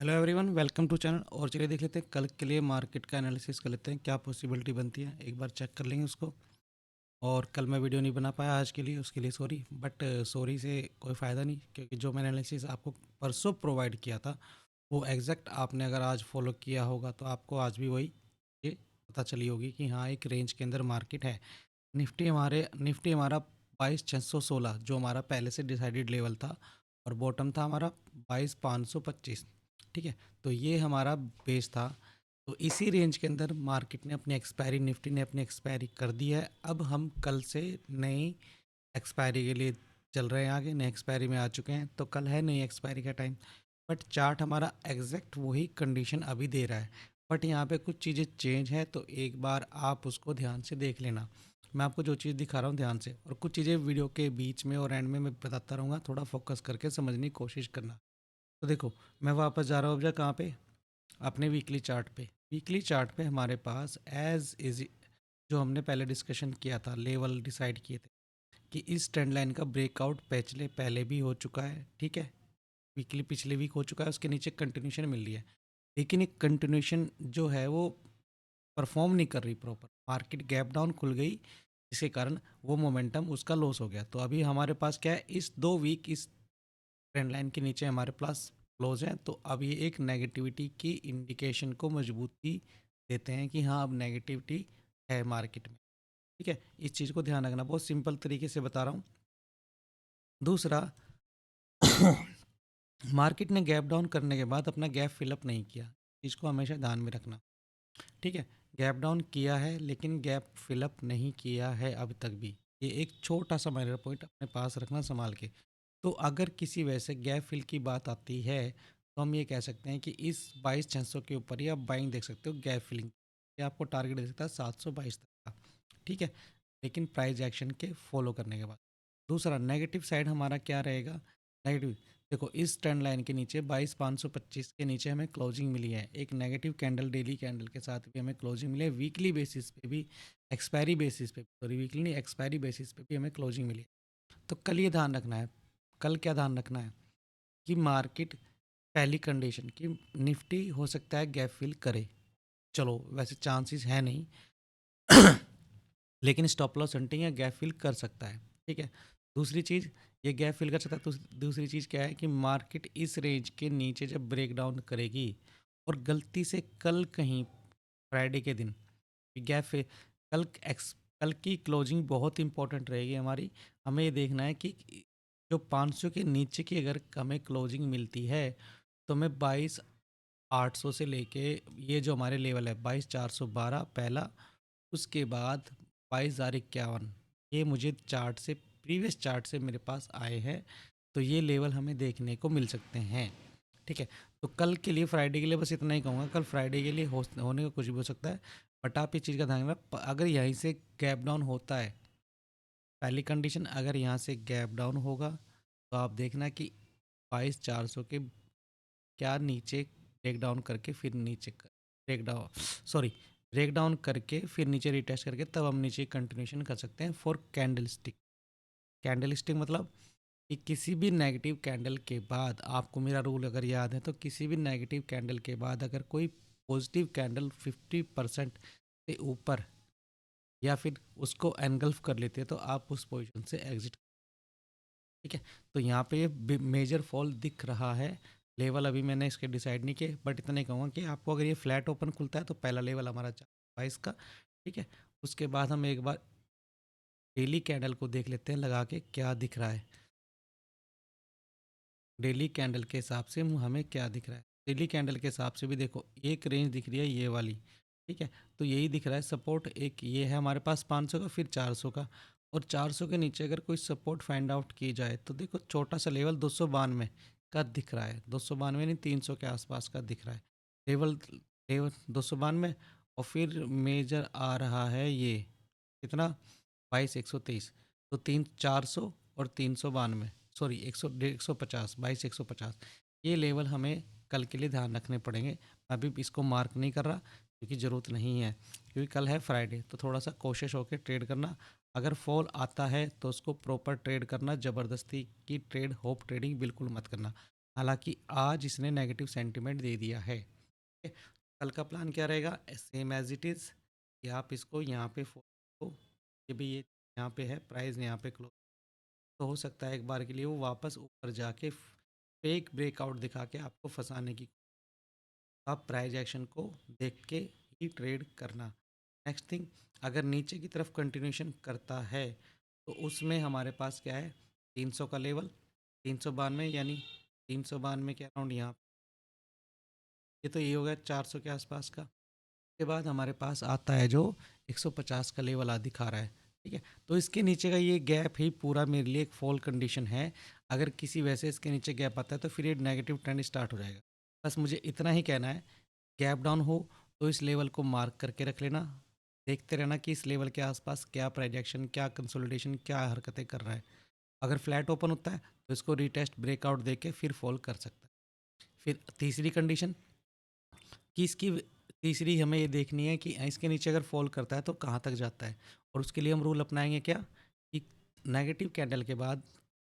Hello everyone, welcome to channel. और चलिए देख लेते हैं कल के लिए मार्केट का एनालिसिस कर लेते हैं, क्या पॉसिबिलिटी बनती है एक बार चेक कर लेंगे उसको। और कल मैं वीडियो नहीं बना पाया आज के लिए, उसके लिए सॉरी। बट सॉरी से कोई फ़ायदा नहीं, क्योंकि जो मैंने एनालिसिस आपको परसों प्रोवाइड किया था वो एग्जैक्ट आपने अगर आज फॉलो किया होगा तो आपको आज भी वही ये पता चली होगी कि हाँ, एक रेंज के अंदर मार्केट है। निफ्टी हमारा 22,616 जो हमारा पहले से डिसाइडेड लेवल था, और बॉटम था हमारा 22,525। ठीक है, तो ये हमारा बेस था। तो इसी रेंज के अंदर मार्केट ने अपनी एक्सपायरी, निफ्टी ने अपनी एक्सपायरी कर दी है। अब हम कल से नई एक्सपायरी के लिए चल रहे हैं, आगे नई एक्सपायरी में आ चुके हैं, तो कल है नई एक्सपायरी का टाइम। बट चार्ट हमारा एग्जैक्ट वही कंडीशन अभी दे रहा है, बट यहाँ पे कुछ चीज़ें चेंज है, तो एक बार आप उसको ध्यान से देख लेना। मैं आपको जो चीज़ दिखा रहा हूँ ध्यान से, और कुछ चीज़ें वीडियो के बीच में और एंड में मैं बताता रहूँगा, थोड़ा फोकस करके समझने की कोशिश करना। तो देखो, मैं वापस जा रहा हूँ अब कहाँ पे, अपने वीकली चार्ट पे। वीकली चार्ट पे हमारे पास एज इज जो हमने पहले डिस्कशन किया था, लेवल डिसाइड किए थे कि इस ट्रेंड लाइन का ब्रेकआउट पिछले पहले भी हो चुका है। ठीक है, वीकली पिछले वीक हो चुका है, उसके नीचे कंटिन्यूशन मिल रही है, लेकिन एक कंटिन्यूशन जो है वो परफॉर्म नहीं कर रही प्रॉपर। मार्केट गैप डाउन खुल गई, जिसके कारण वो मोमेंटम उसका लॉस हो गया। तो अभी हमारे पास क्या है, इस 2 वीक इस ट्रेंड लाइन के नीचे हमारे पास क्लोज है, तो अब ये एक नेगेटिविटी की इंडिकेशन को मजबूती देते हैं कि हाँ, अब नेगेटिविटी है मार्केट में। ठीक है, इस चीज़ को ध्यान रखना, बहुत सिंपल तरीके से बता रहा हूँ। दूसरा, मार्केट ने गैप डाउन करने के बाद अपना गैप फिलअप नहीं किया, इसको हमेशा ध्यान में रखना। ठीक है, गैप डाउन किया है लेकिन गैप फिलअप नहीं किया है अब तक भी। ये एक छोटा सा माइनर पॉइंट अपने पास रखना संभाल के। तो अगर किसी वजह से गैप फिल की बात आती है, तो हम ये कह सकते हैं कि इस 22,600 के ऊपर ही आप बाइंग देख सकते हो गैप फिलिंग। ये आपको टारगेट दे सकता है 722 तक का। ठीक है, लेकिन प्राइस एक्शन के फॉलो करने के बाद। दूसरा नेगेटिव साइड हमारा क्या रहेगा, नेगेटिव। देखो, इस ट्रेंड लाइन के नीचे 22,525 के नीचे हमें क्लोजिंग मिली है, एक नेगेटिव कैंडल, डेली कैंडल के साथ भी हमें क्लोजिंग मिली है, वीकली बेसिस पे भी, एक्सपायरी बेसिस पे, सॉरी वीकली नहीं, एक्सपायरी बेसिस पे भी हमें क्लोजिंग मिली है। तो कल ये ध्यान रखना है, कल क्या ध्यान रखना है कि मार्केट, पहली कंडीशन कि निफ्टी हो सकता है गैप फिल करे, चलो वैसे चांसेस है नहीं, लेकिन स्टॉप लॉस हंटिंग या गैप फिल कर सकता है। ठीक है, दूसरी चीज़, ये गैप फिल कर सकता है, तो दूसरी चीज़ क्या है कि मार्केट इस रेंज के नीचे जब ब्रेक डाउन करेगी, और गलती से कल कहीं फ्राइडे के दिन गैप फिल, कल कल की क्लोजिंग बहुत इंपॉर्टेंट रहेगी हमारी। हमें ये देखना है कि जो 500 के नीचे की अगर हमें क्लोजिंग मिलती है, तो हमें 22,800 से लेके ये जो हमारे लेवल है 22,412 पहला, उसके बाद 22,051, ये मुझे चार्ट से, प्रीवियस चार्ट से मेरे पास आए हैं, तो ये लेवल हमें देखने को मिल सकते हैं। ठीक है, तो कल के लिए, फ्राइडे के लिए बस इतना ही कहूँगा। कल फ्राइडे के लिए होने का कुछ भी हो सकता है, बट आप इस चीज़ का ध्यान रखना, अगर यहीं से गैप डाउन होता है, पहली कंडीशन, अगर यहाँ से गैप डाउन होगा, तो आप देखना कि 22,400 के क्या नीचे ब्रेक डाउन करके फिर नीचे break down, sorry, break down करके फिर नीचे रिटेस्ट करके तब हम नीचे कंटिन्यूशन कर सकते हैं for candle stick. Candle stick मतलब कि किसी भी नेगेटिव कैंडल के बाद, आपको मेरा रूल अगर याद है, तो किसी भी नेगेटिव कैंडल के बाद अगर कोई पॉजिटिव कैंडल 50% से ऊपर या फिर उसको एनगल्फ कर लेते हैं, तो आप उस पोजीशन से एग्जिट। ठीक है, तो यहाँ पे ये मेजर फॉल दिख रहा है। लेवल अभी मैंने इसके डिसाइड नहीं किए, बट इतना ही कहूँगा कि आपको अगर ये फ्लैट ओपन खुलता है तो पहला लेवल हमारा 22 का। ठीक है, उसके बाद हम एक बार डेली कैंडल को देख लेते हैं लगा के क्या दिख रहा है। डेली कैंडल के हिसाब से हमें क्या दिख रहा है, डेली कैंडल के हिसाब से भी देखो, एक रेंज दिख रही है ये वाली। ठीक है, तो यही दिख रहा है सपोर्ट, एक ये है हमारे पास 500 का, फिर 400 का, और 400 के नीचे अगर कोई सपोर्ट फाइंड आउट की जाए, तो देखो छोटा सा लेवल 292 का दिख रहा है, 292 नहीं, 300 के आसपास का दिख रहा है लेवल, लेवल 292। और फिर मेजर आ रहा है ये कितना, 22,123, तो 400 और 392, सॉरी 150, 22,150, ये लेवल हमें कल के लिए ध्यान रखने पड़ेंगे। मैं अभी इसको मार्क नहीं कर रहा क्योंकि ज़रूरत नहीं है, क्योंकि कल है फ्राइडे, तो थोड़ा सा कोशिश होकर ट्रेड करना। अगर फॉल आता है तो उसको प्रॉपर ट्रेड करना, ज़बरदस्ती की ट्रेड होप ट्रेडिंग बिल्कुल मत करना। हालांकि आज इसने नेगेटिव सेंटीमेंट दे दिया है। ठीक है, कल का प्लान क्या रहेगा, सेम एज इट इज़ कि आप इसको यहाँ पे ये भी ये यहाँ पे है प्राइस, यहाँ पे क्लोज, तो हो सकता है एक बार के लिए वो वापस ऊपर जाके फेक ब्रेकआउट दिखा के आपको फंसाने की। आप प्राइस एक्शन को देख के ही ट्रेड करना। नेक्स्ट थिंग, अगर नीचे की तरफ कंटिन्यूशन करता है तो उसमें हमारे पास क्या है, 300 का लेवल, 392, यानी 392 के अराउंड यहाँ, ये तो ये हो गया 400 के आसपास का। उसके बाद हमारे पास आता है जो 150 का लेवल आ दिखा रहा है। ठीक है, तो इसके नीचे का ये गैप ही पूरा मेरे लिए एक फॉल कंडीशन है। अगर किसी वजह से इसके नीचे गैप आता है तो फिर ये नेगेटिव ट्रेंड स्टार्ट हो जाएगा। बस मुझे इतना ही कहना है, गैप डाउन हो तो इस लेवल को मार्क करके रख लेना, देखते रहना कि इस लेवल के आसपास क्या प्रोजेक्शन, क्या कंसोलिडेशन, क्या हरकतें कर रहा है। अगर फ्लैट ओपन होता है तो इसको रीटेस्ट ब्रेकआउट देके फिर फॉल कर सकता है। फिर तीसरी कंडीशन कि इसकी तीसरी हमें ये देखनी है कि इसके नीचे अगर फॉल करता है तो कहाँ तक जाता है, और उसके लिए हम रूल अपनाएंगे क्या, कि नेगेटिव कैंडल के बाद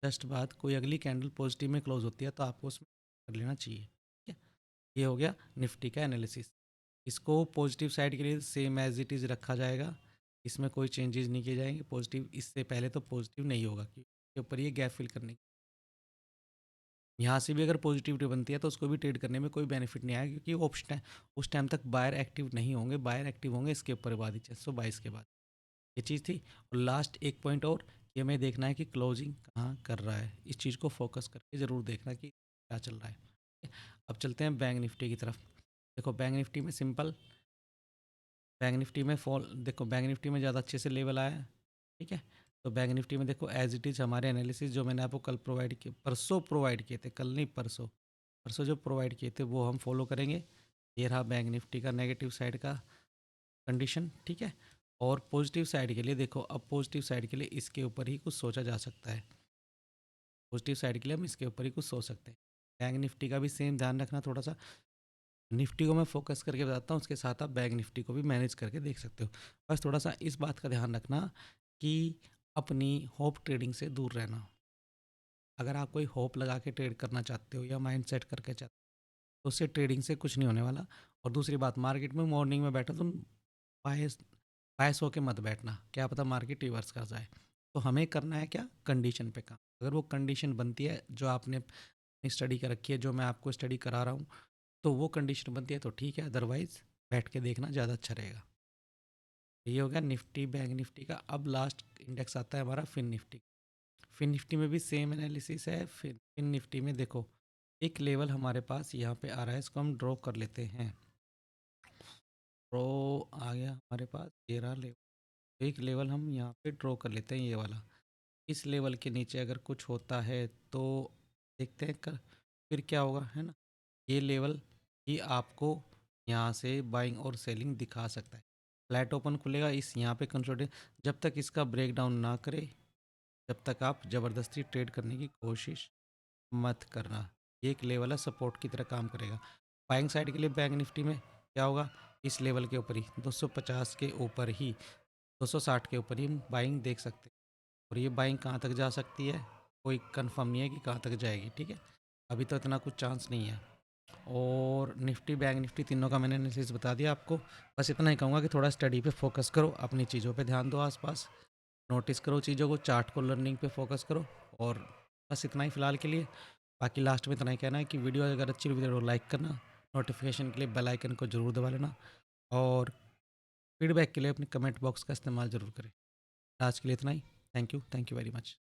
जस्ट बाद कोई अगली कैंडल पॉजिटिव में क्लोज होती है तो आपको उसमें कर लेना चाहिए। ठीक है, ये हो गया निफ्टी का एनालिसिस। इसको पॉजिटिव साइड के लिए सेम एज इट इज़ रखा जाएगा, इसमें कोई चेंजेस नहीं किए जाएंगे। पॉजिटिव इससे पहले तो पॉजिटिव नहीं होगा क्योंकि इसके ऊपर ये गैप फिल करने, यहाँ से भी अगर पॉजिटिविटी बनती है तो उसको भी ट्रेड करने में कोई बेनिफिट नहीं आएगा क्योंकि ऑप्शन है, उस टाइम तक बायर एक्टिव नहीं होंगे, बायर एक्टिव होंगे इसके ऊपर बाद ही 622 के बाद। ये चीज़ थी। और लास्ट एक पॉइंट और, ये हमें देखना है कि क्लोजिंग कहाँ कर रहा है, इस चीज़ को फोकस करके ज़रूर देखना कि क्या चल रहा है। अब चलते हैं बैंक निफ्टी की तरफ। देखो बैंक निफ्टी में सिंपल, बैंक निफ्टी में फॉल, देखो बैंक निफ्टी में ज़्यादा अच्छे से लेवल आया है। ठीक है, तो बैंक निफ्टी में देखो एज इट इज़ हमारे एनालिसिस जो मैंने आपको कल प्रोवाइड किए, परसों प्रोवाइड किए थे, कल नहीं परसों, परसों जो प्रोवाइड किए थे वो हम फॉलो करेंगे। ये रहा बैंक निफ्टी का नेगेटिव साइड का कंडीशन। ठीक है, और पॉजिटिव साइड के लिए देखो, अब पॉजिटिव साइड के लिए इसके ऊपर ही कुछ सोचा जा सकता है, पॉजिटिव साइड के लिए हम इसके ऊपर ही कुछ सोच सकते हैं। बैंक निफ्टी का भी सेम ध्यान रखना थोड़ा सा, निफ्टी को मैं फोकस करके बताता हूँ, उसके साथ आप बैंक निफ्टी को भी मैनेज करके देख सकते हो। बस थोड़ा सा इस बात का ध्यान रखना कि अपनी होप ट्रेडिंग से दूर रहना। अगर आप कोई होप लगा के ट्रेड करना चाहते हो या माइंड सेट करके चाहते हो तो उससे ट्रेडिंग से कुछ नहीं होने वाला। और दूसरी बात, मार्केट में मॉर्निंग में बैठो तुम बायस बायस होके मत बैठना, क्या पता मार्केट रिवर्स कर जाए। तो हमें करना है क्या, कंडीशन पे काम। अगर वो कंडीशन बनती है जो आपने स्टडी कर रखी है, जो मैं आपको स्टडी करा रहा हूँ, तो वो कंडीशन बनती है तो ठीक है, अदरवाइज बैठ के देखना ज़्यादा अच्छा रहेगा। ये हो गया निफ्टी बैंक निफ्टी का। अब लास्ट इंडेक्स आता है हमारा फिन निफ्टी। फिन निफ्टी में भी सेम एनालिसिस है। फिन निफ्टी में देखो एक लेवल हमारे पास यहाँ पे आ रहा है, इसको हम ड्रॉ कर लेते हैं। ड्रॉ आ गया हमारे पास, ये रहा लेवल। एक लेवल हम यहाँ पे ड्रॉ कर लेते हैं, ये वाला। इस लेवल के नीचे अगर कुछ होता है तो देखते हैं कर फिर क्या होगा, है ना। ये लेवल ही आपको यहाँ से बाइंग और सेलिंग दिखा सकता है। फ्लैट ओपन खुलेगा इस यहाँ पे कंसोलिडेट, जब तक इसका ब्रेकडाउन ना करे जब तक आप ज़बरदस्ती ट्रेड करने की कोशिश मत करना। ये एक लेवल है, सपोर्ट की तरह काम करेगा। बाइंग साइड के लिए बैंक निफ्टी में क्या होगा, इस लेवल के ऊपर ही 250 के ऊपर ही 260 के ऊपर ही हम बाइंग देख सकते हैं। और ये बाइंग कहाँ तक जा सकती है कोई कंफर्म नहीं है कि कहाँ तक जाएगी। ठीक है, अभी तो इतना कुछ चांस नहीं है। और निफ्टी बैंक निफ्टी तीनों का मैंने एनालिसिस बता दिया आपको। बस इतना ही कहूँगा कि थोड़ा स्टडी पे फोकस करो, अपनी चीज़ों पे ध्यान दो, आसपास नोटिस करो चीज़ों को, चार्ट को, लर्निंग पे फोकस करो। और बस इतना ही फ़िलहाल के लिए। बाकी लास्ट में इतना ही कहना है कि वीडियो अगर अच्छी लगी तो लाइक करना, नोटिफिकेशन के लिए बेल आइकन को ज़रूर दबा लेना, और फीडबैक के लिए अपने कमेंट बॉक्स का इस्तेमाल ज़रूर करें। आज के लिए इतना ही। Thank you very much.